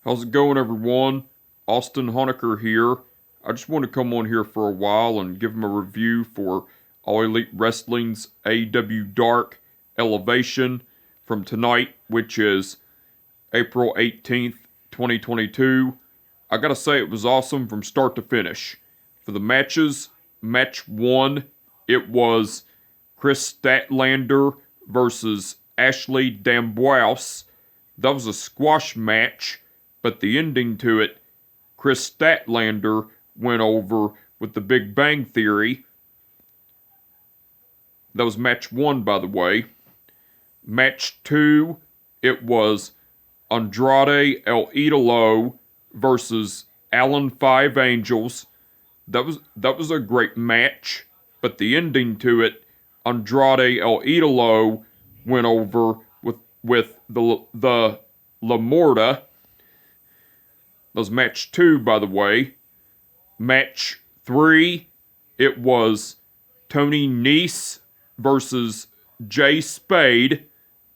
How's it going, everyone? Austin Honecker here. I just want to come on here for a while and give them a review for All Elite Wrestling's AEW Dark Elevation from tonight, which is April 18th, 2022. I gotta say, it was awesome from start to finish. For the matches, match 1, it was Chris Statlander versus Ashley D'Amboise. That was a squash match, but the ending to it, Chris Statlander went over with the Big Bang Theory. That was match 1, by the way. Match 2, it was Andrade El Idolo versus Alan Five Angels. That was a great match, but the ending to it, Andrade El Idolo went over with the La Morta. That was match 2, by the way. Match 3, it was Tony Nese versus Jay Spade.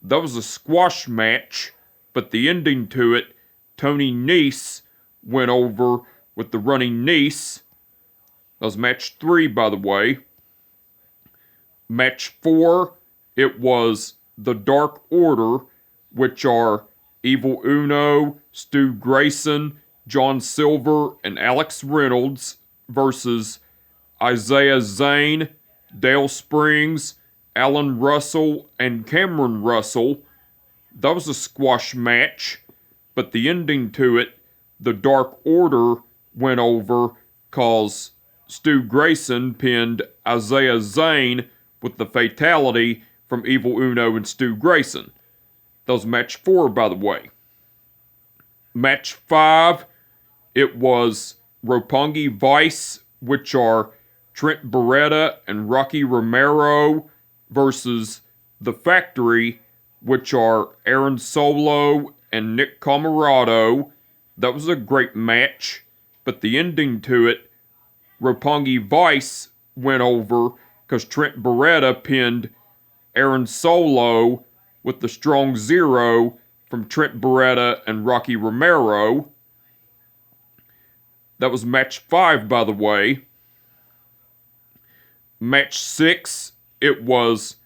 That was a squash match, but the ending to it, Tony Nese went over with the running Nese. That was match 3, by the way. Match 4, it was the Dark Order, which are Evil Uno, Stu Grayson, John Silver, and Alex Reynolds versus Isaiah Zane, Dale Springs, Alan Russell, and Cameron Russell. That was a squash match, but the ending to it, the Dark Order went over cause Stu Grayson pinned Isaiah Zane with the fatality from Evil Uno and Stu Grayson. That was match 4, by the way. Match 5, it was Roppongi Vice, which are Trent Beretta and Rocky Romero versus The Factory, which are Aaron Solo and Nick Comoroto. That was a great match, but the ending to it, Roppongi Vice went over because Trent Beretta pinned Aaron Solo with the Strong Zero from Trent Beretta and Rocky Romero. That was match 5, by the way. Match 6, it was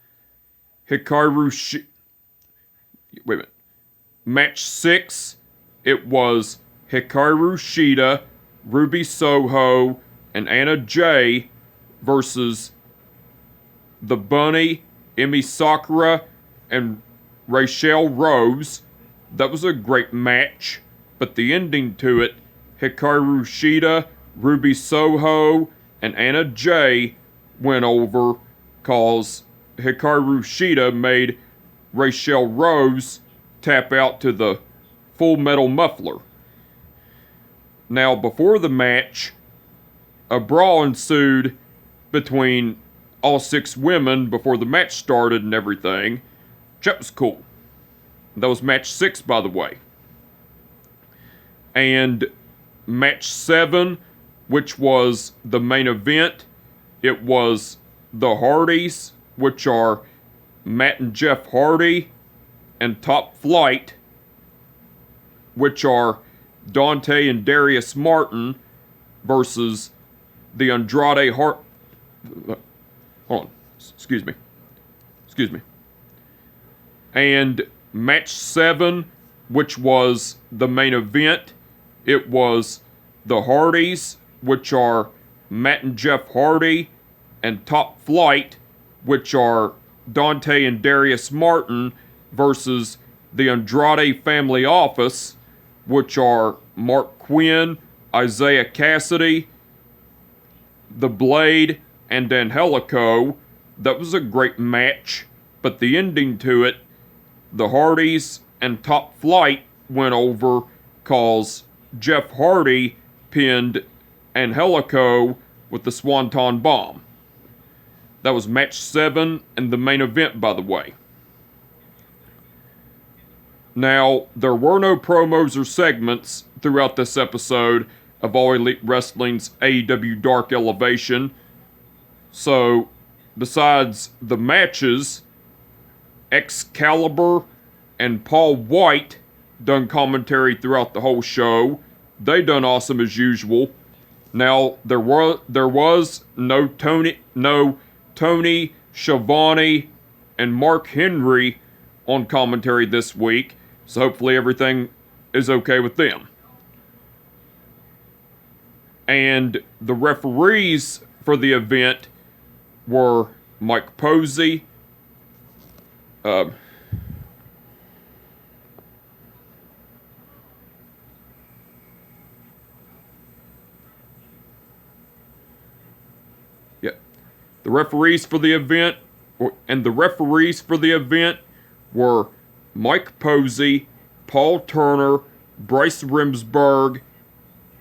Match 6, it was Hikaru Shida, Ruby Soho, and Anna Jay versus The Bunny, Emi Sakura, and Rachel Rose. That was a great match, but the ending to it, Hikaru Shida, Ruby Soho, and Anna Jay went over cause Hikaru Shida made Rachel Rose tap out to the Full Metal Muffler. Now, before the match, a brawl ensued between all 6 women before the match started and everything. That was cool. That was match 6, by the way. And match 7, which was the main event, it was the Hardys, which are Matt and Jeff Hardy, and Top Flight, which are Dante and Darius Martin versus the Andrade Hold on. Excuse me. And match 7, which was the main event, it was the Hardys, which are Matt and Jeff Hardy, and Top Flight, which are Dante and Darius Martin versus the Andrade Family Office, which are Mark Quinn, Isaiah Cassidy, The Blade, and Angelico. That was a great match, but the ending to it, the Hardys and Top Flight went over cause Jeff Hardy pinned Angelico with the Swanton Bomb. That was match 7 and the main event, by the way. Now, there were no promos or segments throughout this episode of All Elite Wrestling's AEW Dark Elevation. So, besides the matches, Excalibur and Paul White done commentary throughout the whole show. They done awesome as usual. Now there was no Tony Schiavone and Mark Henry on commentary this week, so hopefully everything is okay with them. And the referees for the event were Mike Posey, the referees for the event were Mike Posey, Paul Turner, Bryce Remsburg,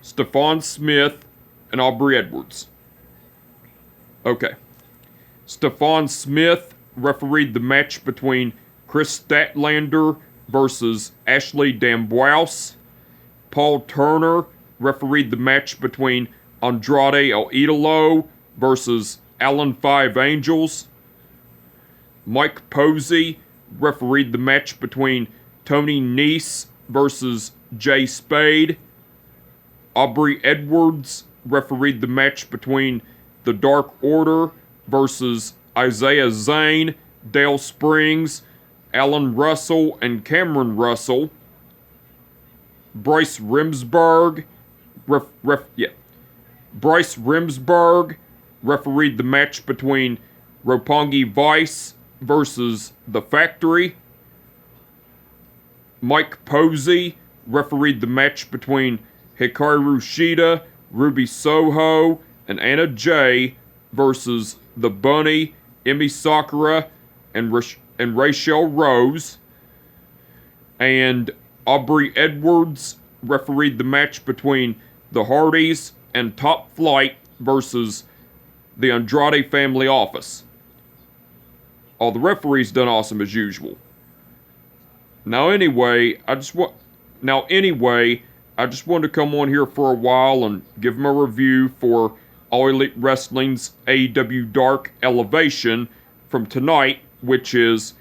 Stephon Smith, and Aubrey Edwards. Okay. Stephon Smith refereed the match between Chris Statlander versus Ashley D'Ambrose. Paul Turner refereed the match between Andrade El Idolo versus Allen Five Angels. Mike Posey refereed the match between Tony Nese versus Jay Spade. Aubrey Edwards refereed the match between the Dark Order versus Isaiah Zane, Dale Springs, Alan Russell, and Cameron Russell. Bryce Remsburg refereed the match between Roppongi Vice versus The Factory. Mike Posey refereed the match between Hikaru Shida, Ruby Soho, and Anna Jay versus The Bunny, Emi Sakura, and Rachel Rose. And Aubrey Edwards refereed the match between the Hardys and Top Flight versus the Andrade Family Office. All the referees done awesome as usual. Now anyway, I just wanted to come on here for a while and give them a review for All Elite Wrestling's AEW Dark Elevation from tonight, which is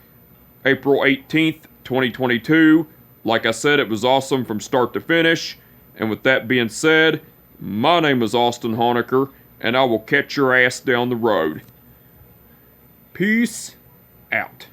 April 18th, 2022. Like I said, it was awesome from start to finish. And with that being said, my name is Austin Honecker, and I will catch your ass down the road. Peace out.